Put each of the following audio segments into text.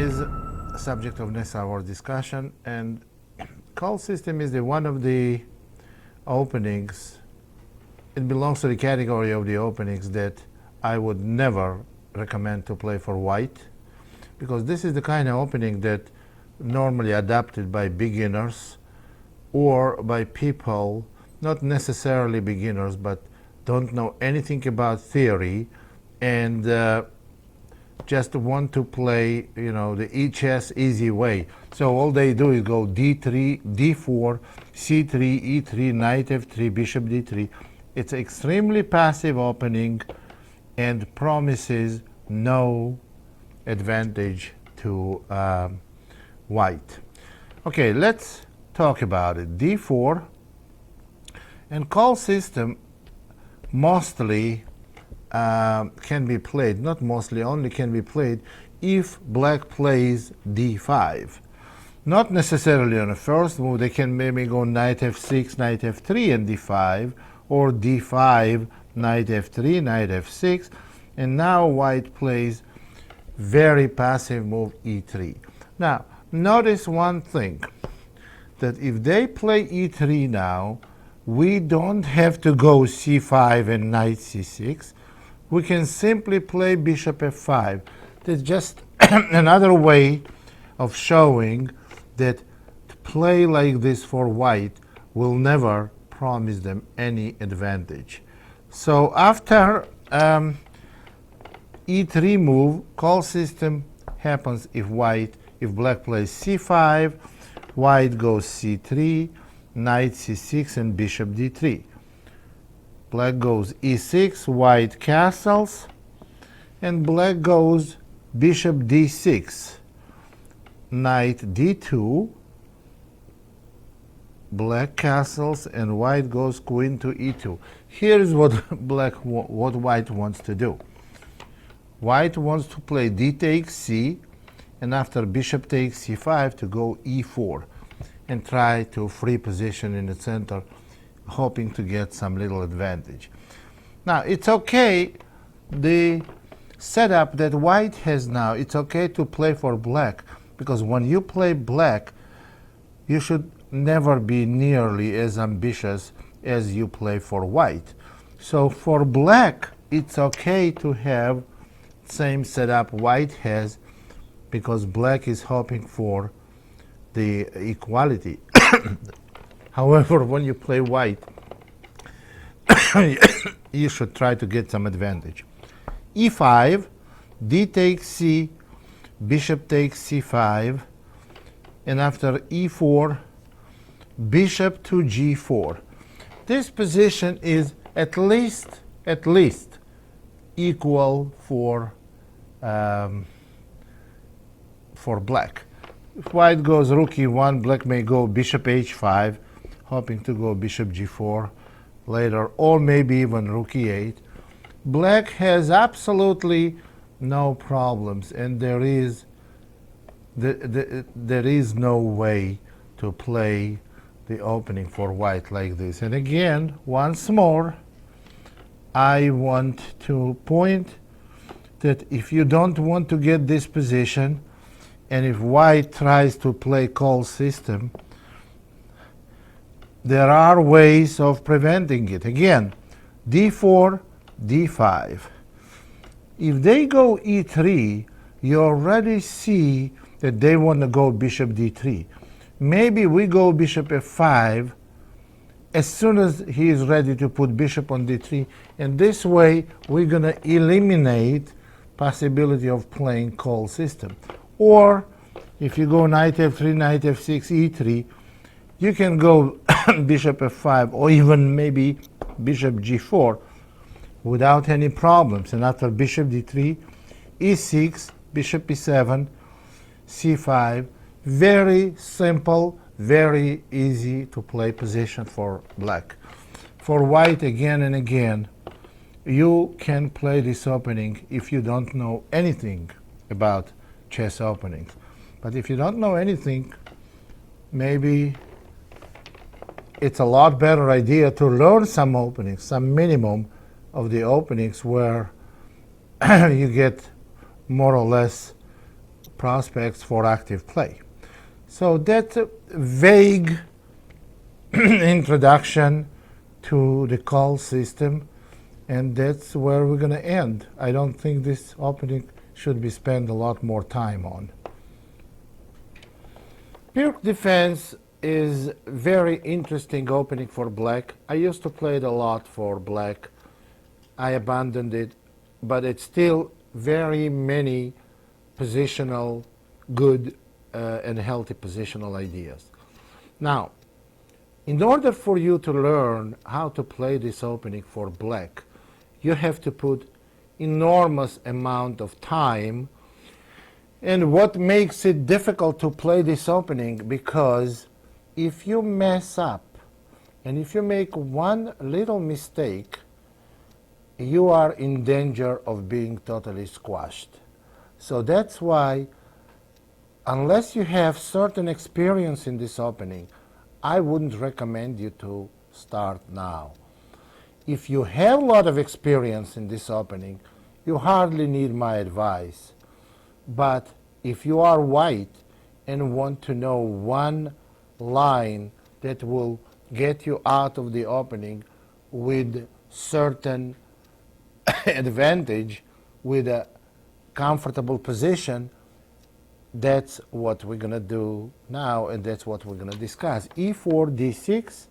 is a subject of next hour's discussion, and call system is one of the openings. It belongs to the category of the openings that I would never recommend to play for white, because this is the kind of opening that normally adapted by beginners or by people, not necessarily beginners, but don't know anything about theory and just want to play, the chess easy way. So all they do is go d3, d4, c3, e3, knight f3, bishop d3. It's extremely passive opening and promises no advantage to white. Okay, let's talk about it. d4 and call system mostly can be played, not mostly, only can be played if black plays d5. Not necessarily on the first move. They can maybe go knight f6, knight f3 and d5, or d5, knight f3, knight f6, and now white plays very passive move e3. Now, notice one thing, that if they play e3 now, we don't have to go c5 and knight c6. We can simply play bishop f5. That's just another way of showing that to play like this for white will never promise them any advantage. So after e3 move, call system happens if black plays c5, white goes c3, knight c6 and bishop d3. Black goes e6, white castles, and black goes bishop d6, knight d2, black castles, and white goes queen to e2. Here is what white wants to do. White wants to play d takes c, and after bishop takes c5 to go e4 and try to free position in the center, hoping to get some little advantage. Now, it's okay, the setup that white has now, it's okay to play for black, because when you play black, you should never be nearly as ambitious as you play for white. So for black, it's okay to have same setup white has, because black is hoping for the equality. However, when you play white, you should try to get some advantage. e5, d takes c, bishop takes c5, and after e4, bishop to g4. This position is at least equal for black. If white goes rook e1, black may go bishop h5, hoping to go bishop g4 later, or maybe even rook e8. Black has absolutely no problems, and there is no way to play the opening for white like this. And again, once more, I want to point that if you don't want to get this position, and if white tries to play call system, there are ways of preventing it. Again, d4, d5. If they go e3, you already see that they want to go bishop d3. Maybe we go bishop f5 as soon as he is ready to put bishop on d3, and this way we're going to eliminate possibility of playing call system. Or if you go knight f3, knight f6, e3, you can go bishop f5 or even maybe bishop g4 without any problems. And after bishop d3, e6, bishop e7, c5, very simple, very easy to play position for black. For white, again and again, you can play this opening if you don't know anything about chess openings. But if you don't know anything, maybe it's a lot better idea to learn some openings, some minimum of the openings where you get more or less prospects for active play. So that's a vague introduction to the call system, and that's where we're going to end. I don't think this opening should be spent a lot more time on. Pirc defense is very interesting opening for black. I used to play it a lot for black. I abandoned it, but it's still very many positional, good and healthy positional ideas. Now, in order for you to learn how to play this opening for black, you have to put enormous amount of time. And what makes it difficult to play this opening, because if you mess up and if you make one little mistake, you are in danger of being totally squashed. So that's why, unless you have certain experience in this opening, I wouldn't recommend you to start now. If you have a lot of experience in this opening, you hardly need my advice. But if you are white and want to know one line that will get you out of the opening with certain advantage, with a comfortable position, that's what we're going to do now, and that's what we're going to discuss. e4, d6,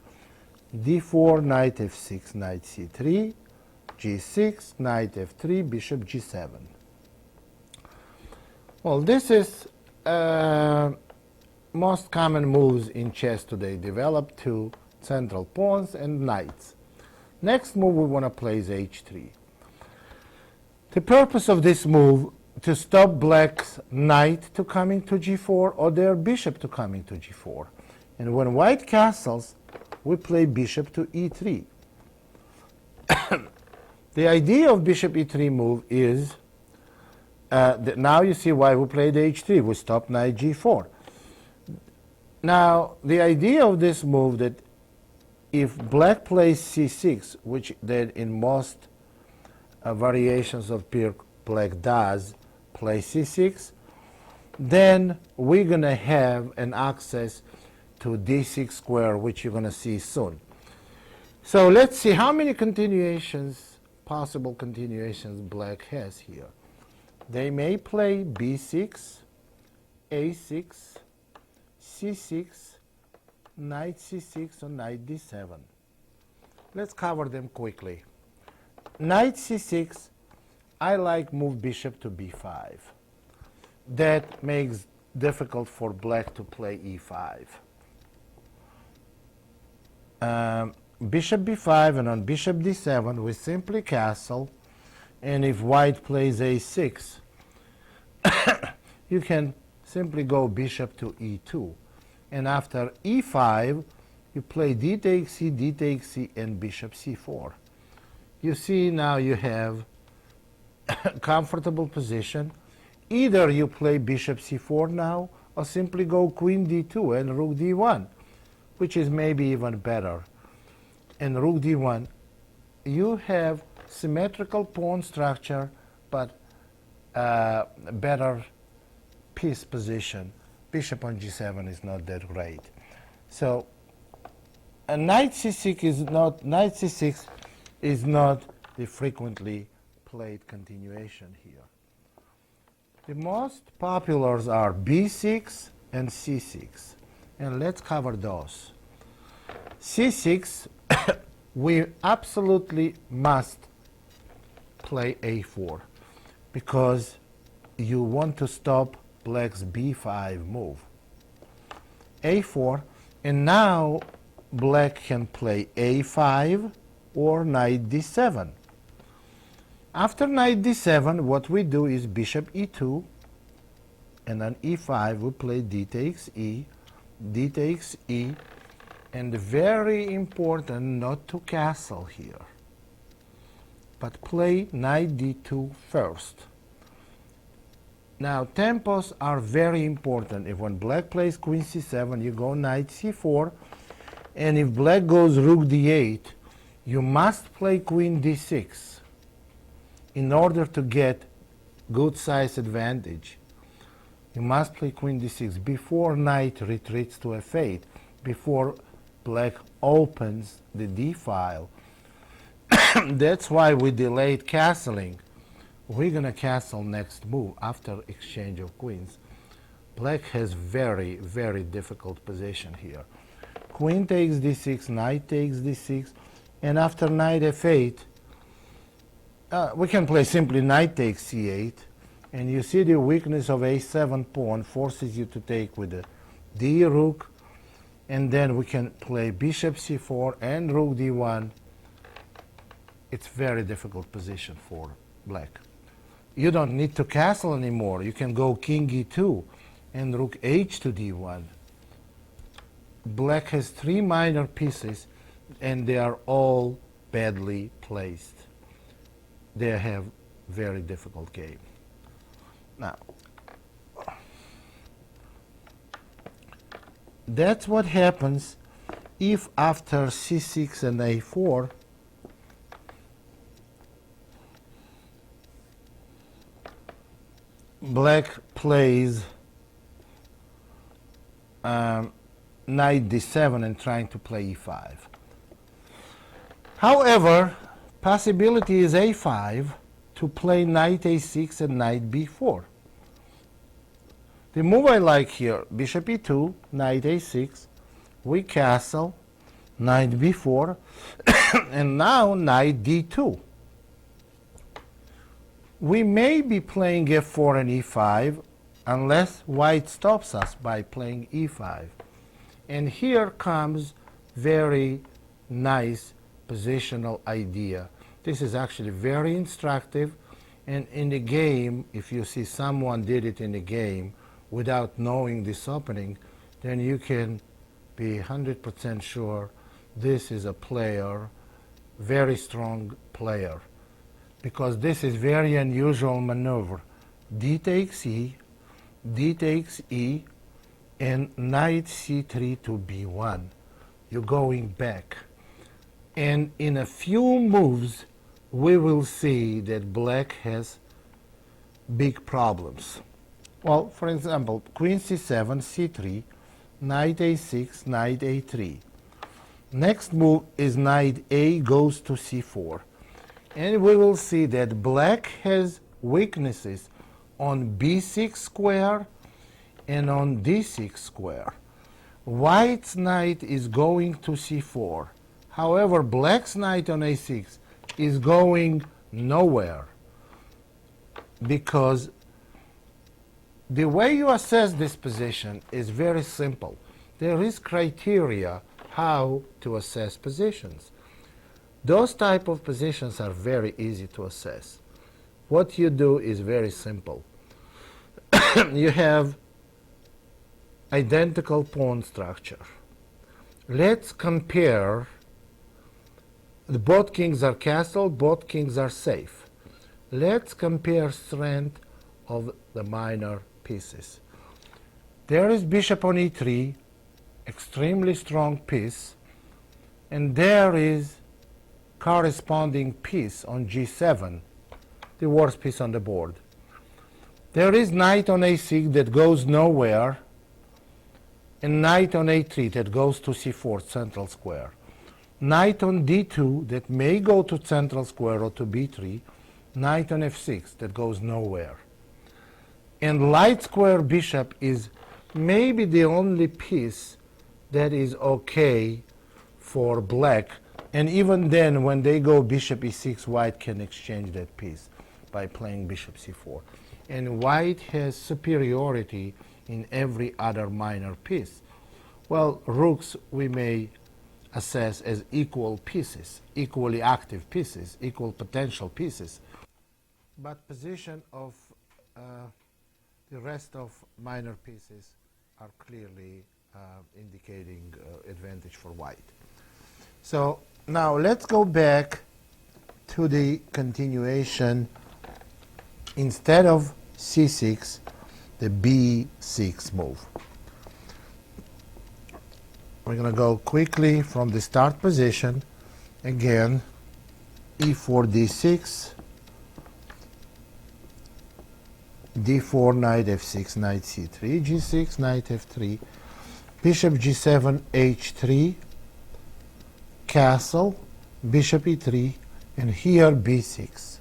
d4, knight f6, knight c3, g6, knight f3, bishop g7. Well, this is most common moves in chess today, developed to central pawns and knights. Next move we want to play is h3. The purpose of this move to stop black's knight to coming to g4 or their bishop to coming to g4. And when white castles, we play bishop to e3. The idea of bishop e3 move is, that now you see why we played h3. We stopped knight g4. Now, the idea of this move, that if black plays c6, which then in most variations of Pirc black does play c6, then we're going to have an access to d6 square, which you're going to see soon. So let's see how many continuations, possible continuations, black has here. They may play b6, a6, c6, knight c6, or knight d7. Let's cover them quickly. Knight c6, I like move bishop to b5. That makes difficult for black to play e5. Bishop b5, and on bishop d7 we simply castle, and if white plays a6, you can simply go bishop to e2, and after e5 you play d takes c, and bishop c4. You see, now you have a comfortable position. Either you play bishop c4 now, or simply go queen d2 and rook d1, which is maybe even better. And rook d1, you have symmetrical pawn structure, but better piece position. Bishop on g7 is not that great. So a knight c6 is not the frequently played continuation here. The most populars are b6 and c6, and let's cover those. c6, we absolutely must play a4, because you want to stop black's b5 move. a4, and now black can play a5 or knight d7. After knight d7, what we do is bishop e2, and on e5 we play d takes e, and very important not to castle here, but play knight d2 first. Now, tempos are very important. If when black plays queen c7, you go knight c4, and if black goes rook d8, you must play queen d6 in order to get good size advantage. You must play queen d6 before knight retreats to f8, before black opens the d file. That's why we delayed castling. We're going to castle next move after exchange of queens. Black has very, very difficult position here. Queen takes d6, knight takes d6, and after knight f8, we can play simply knight takes c8, and you see the weakness of a7 pawn forces you to take with the d rook, and then we can play bishop c4 and rook d1. It's very difficult position for black. You don't need to castle anymore. You can go king e2 and rook h to d1. Black has three minor pieces, and they are all badly placed. They have very difficult game. Now, that's what happens if after c6 and a4, black plays knight d7 and trying to play e5. However, possibility is a5 to play knight a6 and knight b4. The move I like here, bishop e2, knight a6, we castle, knight b4, and now knight d2. We may be playing f4 and e5 unless white stops us by playing e5. And here comes very nice positional idea. This is actually very instructive, and in the game, if you see someone did it in the game without knowing this opening, then you can be 100% sure this is a player, very strong player, because this is very unusual maneuver. D takes E, D takes E, and knight c3 to b1. You're going back. And in a few moves, we will see that black has big problems. Well, for example, queen c7, c3, knight a6, knight a3. Next move is knight a goes to c4. And we will see that black has weaknesses on b6 square and on d6 square. White's knight is going to c4. However, black's knight on a6 is going nowhere, because the way you assess this position is very simple. There is criteria how to assess positions. Those type of positions are very easy to assess. What you do is very simple. You have identical pawn structure. Let's compare. Both kings are castled, both kings are safe. Let's compare strength of the minor pieces. There is bishop on e3, extremely strong piece, and there is corresponding piece on g7, the worst piece on the board. There is knight on a6 that goes nowhere, and knight on a3 that goes to c4, central square. Knight on d2 that may go to central square or to b3, knight on f6 that goes nowhere. And light square bishop is maybe the only piece that is okay for black, and even then when they go bishop e6, white can exchange that piece by playing bishop c4. And white has superiority in every other minor piece. Well, rooks we may assess as equal pieces, equally active pieces, equal potential pieces. But position of the rest of minor pieces are clearly indicating advantage for white. So now let's go back to the continuation. Instead of c6, the b6 move. We're going to go quickly from the start position. Again, e4, d6, d4, knight f6, knight c3, g6, knight f3, bishop g7, h3, castle, bishop e3, and here b6.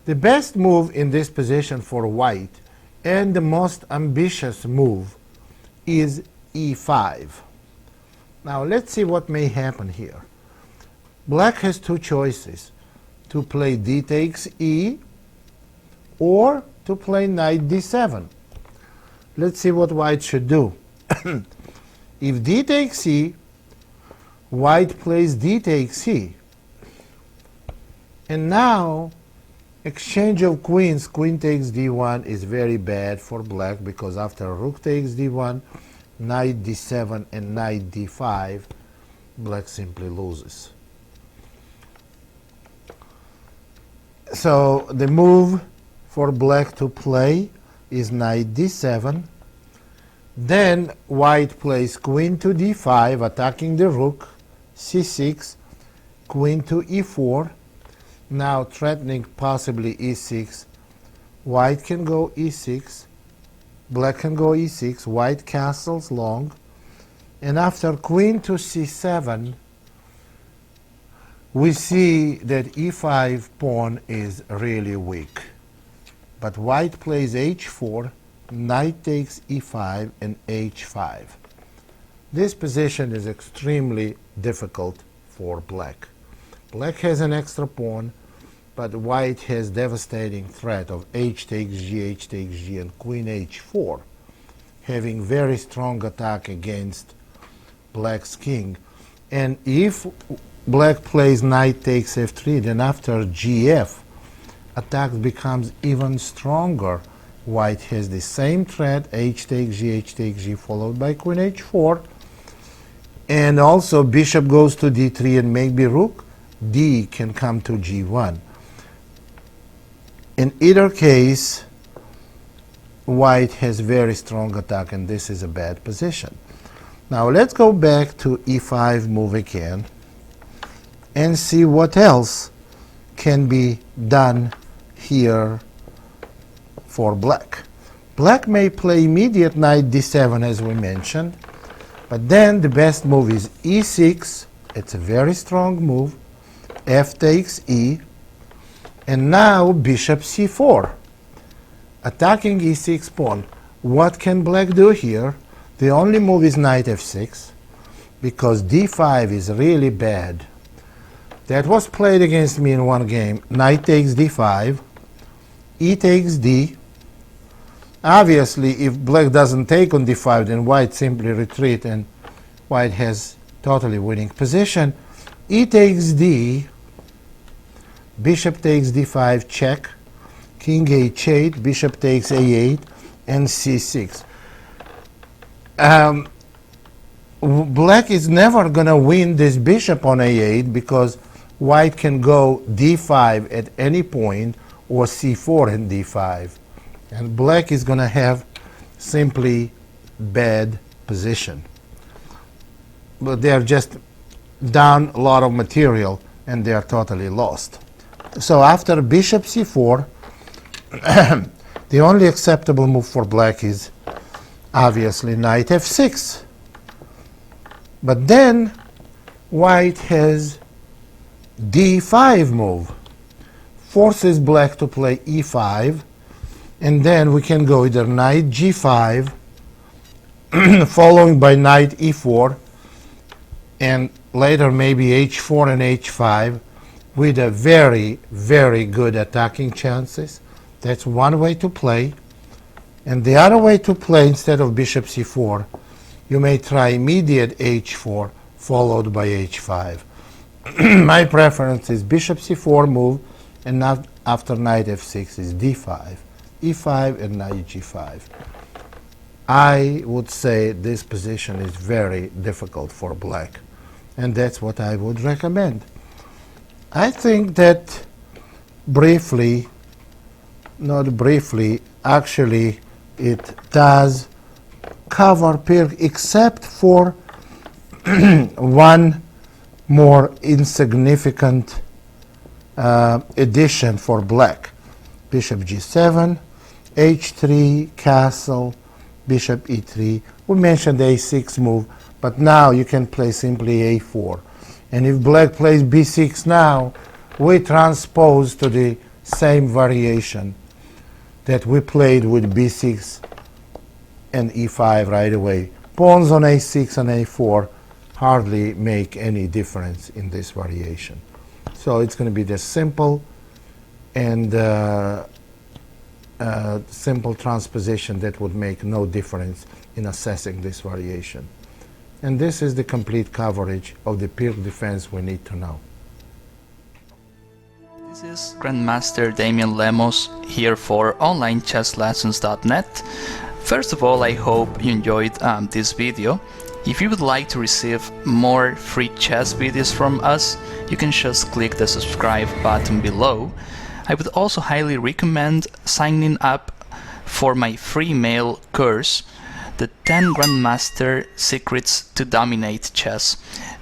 The best move in this position for white and the most ambitious move is e5. Now let's see what may happen here. Black has two choices: to play d takes e or to play knight d7. Let's see what white should do. If d takes e, white plays d takes e. And now, exchange of queens, queen takes d1 is very bad for black, because after rook takes d1, knight d7 and knight d5, black simply loses. So the move for black to play is knight d7. Then white plays queen to d5, attacking the rook, c6, queen to e4, now threatening possibly e6. White can go e6, black can go e6, white castles long, and after queen to c7, we see that e5 pawn is really weak. But white plays h4, knight takes e5, and h5. This position is extremely difficult for black. Black has an extra pawn, but white has devastating threat of h takes g, and queen h4, having very strong attack against black's king. And if black plays knight takes f3, then after gf, attack becomes even stronger. White has the same threat, h takes g, followed by queen h4. And also bishop goes to d3, and maybe rook d can come to g1. In either case, white has very strong attack, and this is a bad position. Now let's go back to e5 move again and see what else can be done here for black. Black may play immediate knight d7 as we mentioned, but then the best move is e6. It's a very strong move. F takes e, and now bishop c4, attacking e6 pawn. What can black do here? The only move is knight f6, because d5 is really bad. That was played against me in one game. Knight takes d5, e takes d. Obviously, if black doesn't take on d5, then white simply retreat, and white has totally winning position. E takes d, bishop takes d5, check, king h8, bishop takes a8, and c6. Black is never going to win this bishop on a8, because white can go d5 at any point, or c4 and d5. And black is going to have simply bad position. But they are just down a lot of material, and they are totally lost. So after bishop c4, the only acceptable move for black is obviously knight f6. But then white has d5 move, forces black to play e5, and then we can go either knight g5, following by knight e4, and later maybe h4 and h5, with a very, very good attacking chances. That's one way to play. And the other way to play, instead of bishop c4, you may try immediate h4 followed by h5. My preference is bishop c4 move, and not after knight f6 is d5, e5, and knight g5. I would say this position is very difficult for black, and that's what I would recommend. I think that briefly, not briefly, actually it does cover except for one more insignificant addition for black. bishop g7, h3, castle, bishop e3. We mentioned the a6 move, but now you can play simply a4. And if black plays b6 now, we transpose to the same variation that we played with b6 and e5 right away. Pawns on a6 and a4 hardly make any difference in this variation. So it's going to be the simple and simple transposition that would make no difference in assessing this variation. And this is the complete coverage of the Pirc defense we need to know. This is Grandmaster Damian Lemos here for OnlineChessLessons.net. First of all, I hope you enjoyed this video. If you would like to receive more free chess videos from us, you can just click the subscribe button below. I would also highly recommend signing up for my free mail course, the 10 Grandmaster Secrets to Dominate Chess.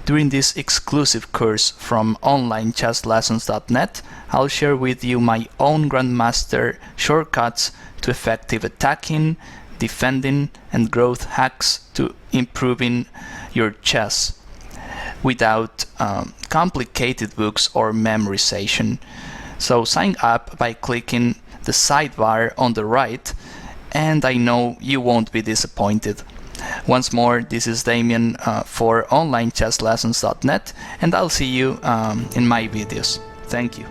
During this exclusive course from OnlineChessLessons.net, I'll share with you my own Grandmaster shortcuts to effective attacking, defending, and growth hacks to improving your chess without complicated books or memorization. So sign up by clicking the sidebar on the right, and I know you won't be disappointed. Once more, this is Damian for OnlineChessLessons.net, and I'll see you in my videos. Thank you.